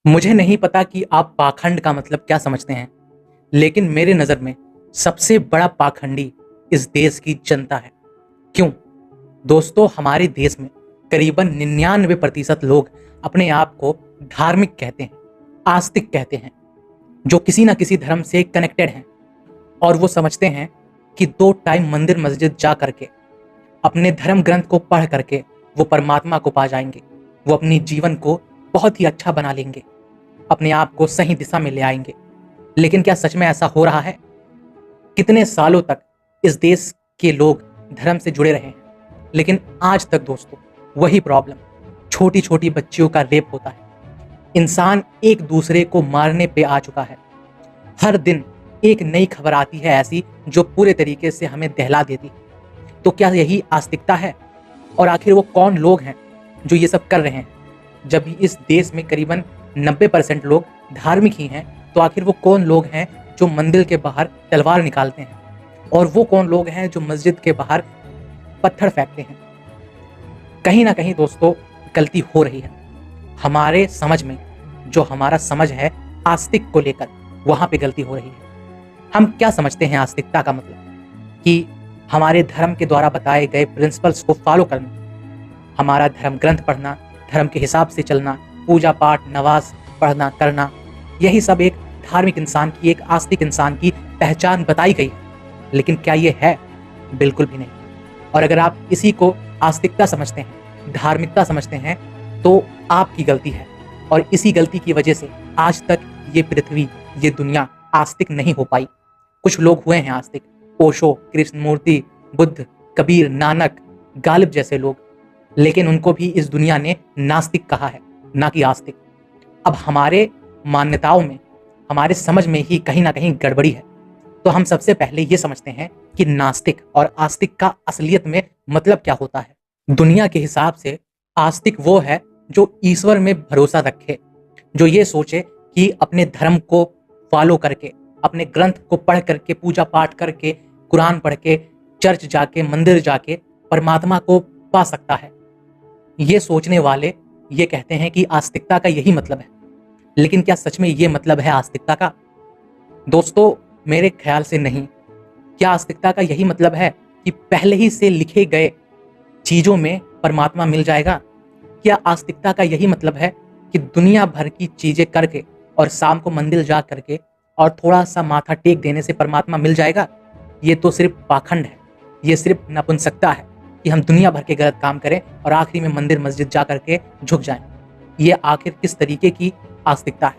मुझे नहीं पता कि आप पाखंड का मतलब क्या समझते हैं, लेकिन मेरे नज़र में सबसे बड़ा पाखंडी इस देश की जनता है। क्यों? दोस्तों, हमारे देश में करीबन 99% लोग अपने आप को धार्मिक कहते हैं, आस्तिक कहते हैं, जो किसी ना किसी धर्म से कनेक्टेड हैं और वो समझते हैं कि 2 टाइम मंदिर मस्जिद जा करके, अपने धर्म ग्रंथ को पढ़ करके वो परमात्मा को पा जाएंगे। वो अपनी जीवन को बहुत ही अच्छा बना लेंगे, अपने आप को सही दिशा में ले आएंगे। लेकिन क्या सच में ऐसा हो रहा है? कितने सालों तक इस देश के लोग धर्म से जुड़े रहे हैं, लेकिन आज तक दोस्तों वही प्रॉब्लम, छोटी छोटी बच्चियों का रेप होता है। इंसान एक दूसरे को मारने पे आ चुका है। हर दिन एक नई खबर आती है ऐसी जो पूरे तरीके से हमें दहला देती है। तो क्या यही आस्तिकता है? और आखिर वो कौन लोग हैं जो ये सब कर रहे हैं? जब इस देश में करीबन 90% लोग धार्मिक ही हैं, तो आखिर वो कौन लोग हैं जो मंदिर के बाहर तलवार निकालते हैं? और वो कौन लोग हैं जो मस्जिद के बाहर पत्थर फेंकते हैं? कहीं ना कहीं दोस्तों गलती हो रही है हमारे समझ में। जो हमारा समझ है आस्तिक को लेकर, वहां पे गलती हो रही है। हम क्या समझते हैं आस्तिकता का मतलब? कि हमारे धर्म के द्वारा बताए गए प्रिंसिपल्स को फॉलो करना, हमारा धर्म ग्रंथ पढ़ना, धर्म के हिसाब से चलना, पूजा पाठ नमाज पढ़ना करना, यही सब एक धार्मिक इंसान की, एक आस्तिक इंसान की पहचान बताई गई है। लेकिन क्या ये है? बिल्कुल भी नहीं। और अगर आप इसी को आस्तिकता समझते हैं, धार्मिकता समझते हैं, तो आपकी गलती है। और इसी गलती की वजह से आज तक ये पृथ्वी, ये दुनिया आस्तिक नहीं हो पाई। कुछ लोग हुए हैं आस्तिक, ओशो, कृष्णमूर्ति, बुद्ध, कबीर, नानक, गालिब जैसे लोग, लेकिन उनको भी इस दुनिया ने नास्तिक कहा है, ना कि आस्तिक। अब हमारे मान्यताओं में, हमारे समझ में ही कहीं ना कहीं गड़बड़ी है। तो हम सबसे पहले ये समझते हैं कि नास्तिक और आस्तिक का असलियत में मतलब क्या होता है। दुनिया के हिसाब से आस्तिक वो है जो ईश्वर में भरोसा रखे, जो ये सोचे कि अपने धर्म को फॉलो करके, अपने ग्रंथ को पढ़ करके, पूजा पाठ करके, कुरान पढ़ के, चर्च जाके, मंदिर जाके परमात्मा को पा सकता है। ये सोचने वाले ये कहते हैं कि आस्तिकता का यही मतलब है। लेकिन क्या सच में ये मतलब है आस्तिकता का? दोस्तों, मेरे ख्याल से नहीं। क्या आस्तिकता का यही मतलब है कि पहले ही से लिखे गए चीजों में परमात्मा मिल जाएगा? क्या आस्तिकता का यही मतलब है कि दुनिया भर की चीजें करके और शाम को मंदिर जा करके और थोड़ा सा माथा टेक देने से परमात्मा मिल जाएगा? ये तो सिर्फ पाखंड है, ये सिर्फ नपुंसकता है कि हम दुनिया भर के गलत काम करें और आखिरी में मंदिर मस्जिद जा करके झुक जाएं। ये आखिर किस तरीके की आस्तिकता है?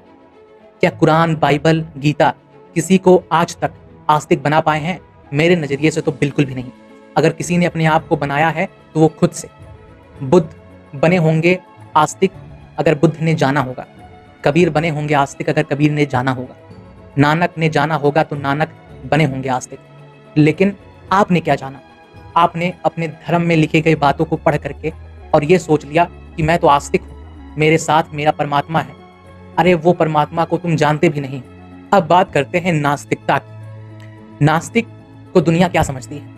क्या कुरान, बाइबल, गीता किसी को आज तक आस्तिक बना पाए हैं? मेरे नज़रिए से तो बिल्कुल भी नहीं। अगर किसी ने अपने आप को बनाया है तो वो खुद से। बुद्ध बने होंगे आस्तिक अगर बुद्ध ने जाना होगा, कबीर बने होंगे आस्तिक अगर कबीर ने जाना होगा, नानक ने जाना होगा तो नानक बने होंगे आस्तिक। लेकिन आपने क्या जाना? आपने अपने धर्म में लिखे गए बातों को पढ़ करके और ये सोच लिया कि मैं तो आस्तिक हूँ, मेरे साथ मेरा परमात्मा है। अरे वो परमात्मा को तुम जानते भी नहीं। अब बात करते हैं नास्तिकता की। नास्तिक को दुनिया क्या समझती है?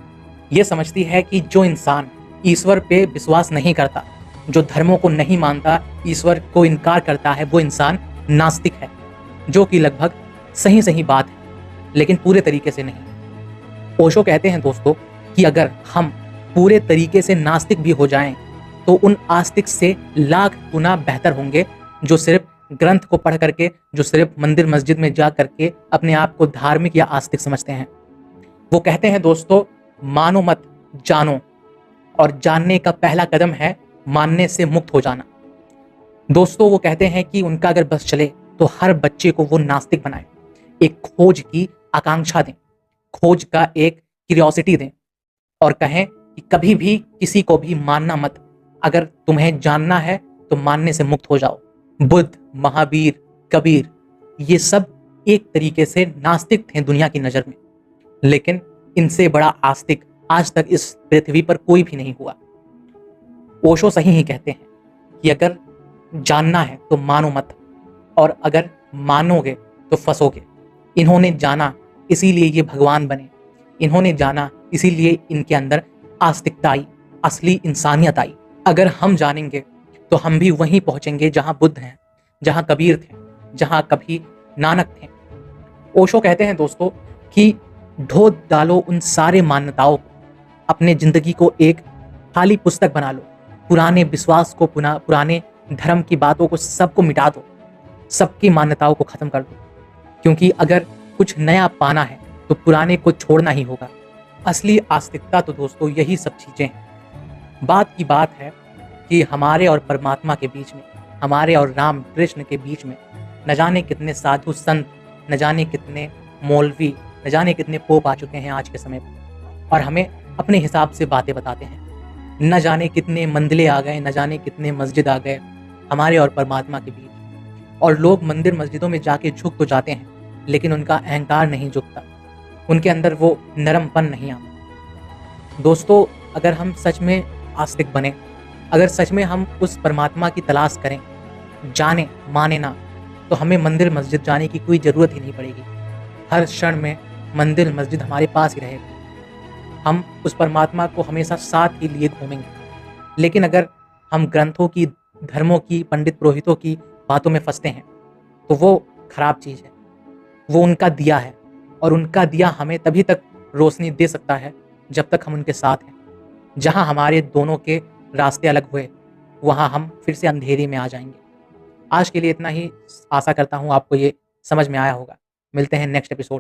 ये समझती है कि जो इंसान ईश्वर पे विश्वास नहीं करता, जो धर्मों को नहीं मानता, ईश्वर को इनकार करता है, वो इंसान नास्तिक है। जो कि लगभग सही सही बात है, लेकिन पूरे तरीके से नहीं। ओशो कहते हैं दोस्तों कि अगर हम पूरे तरीके से नास्तिक भी हो जाएं, तो उन आस्तिक से लाख गुना बेहतर होंगे जो सिर्फ ग्रंथ को पढ़ करके, जो सिर्फ मंदिर मस्जिद में जा करके अपने आप को धार्मिक या आस्तिक समझते हैं। वो कहते हैं दोस्तों, मानो मत, जानो। और जानने का पहला कदम है मानने से मुक्त हो जाना। दोस्तों, वो कहते हैं कि उनका अगर बस चले तो हर बच्चे को वो नास्तिक बनाए, एक खोज की आकांक्षा दें, खोज का एक क्यूरियोसिटी दें और कहें कि कभी भी किसी को भी मानना मत। अगर तुम्हें जानना है तो मानने से मुक्त हो जाओ। बुद्ध, महावीर, कबीर, ये सब एक तरीके से नास्तिक थे दुनिया की नज़र में, लेकिन इनसे बड़ा आस्तिक आज तक इस पृथ्वी पर कोई भी नहीं हुआ। ओशो सही ही कहते हैं कि अगर जानना है तो मानो मत, और अगर मानोगे तो फंसोगे। इन्होंने जाना इसीलिए ये भगवान बने, इन्होंने जाना इसीलिए इनके अंदर आस्तिकता आई, असली इंसानियत आई। अगर हम जानेंगे तो हम भी वहीं पहुंचेंगे जहां बुद्ध हैं, जहाँ कबीर थे, जहाँ कभी नानक थे। ओशो कहते हैं दोस्तों कि ढो डालो उन सारे मान्यताओं को, अपने जिंदगी को एक खाली पुस्तक बना लो, पुराने विश्वास को, पुराने धर्म की बातों को सबको मिटा दो, सबकी मान्यताओं को खत्म कर दो, क्योंकि अगर कुछ नया पाना है तो पुराने को छोड़ना ही होगा। असली आस्तिकता तो दोस्तों यही सब चीजें हैं। बात की बात है कि हमारे और परमात्मा के बीच में, हमारे और राम कृष्ण के बीच में न जाने कितने साधु संत, न जाने कितने मौलवी, न जाने कितने पोप आ चुके हैं आज के समय पर, और हमें अपने हिसाब से बातें बताते हैं। न जाने कितने मंदिर आ गए, न जाने कितने मस्जिद आ गए हमारे और परमात्मा के बीच। और लोग मंदिर मस्जिदों में जाके झुक तो जाते हैं, लेकिन उनका अहंकार नहीं झुकता, उनके अंदर वो नरमपन नहीं आता। दोस्तों, अगर हम सच में आस्तिक बने, अगर सच में हम उस परमात्मा की तलाश करें, जाने माने ना, तो हमें मंदिर मस्जिद जाने की कोई ज़रूरत ही नहीं पड़ेगी। हर क्षण में मंदिर मस्जिद हमारे पास ही रहेगा, हम उस परमात्मा को हमेशा साथ ही लिए घूमेंगे। लेकिन अगर हम ग्रंथों की, धर्मों की, पंडित पुरोहितों की बातों में फंसते हैं तो वो खराब चीज़ है। वो उनका दिया है, और उनका दिया हमें तभी तक रोशनी दे सकता है जब तक हम उनके साथ हैं। जहाँ हमारे दोनों के रास्ते अलग हुए, वहाँ हम फिर से अंधेरी में आ जाएंगे। आज के लिए इतना ही। आशा करता हूँ आपको ये समझ में आया होगा। मिलते हैं नेक्स्ट एपिसोड।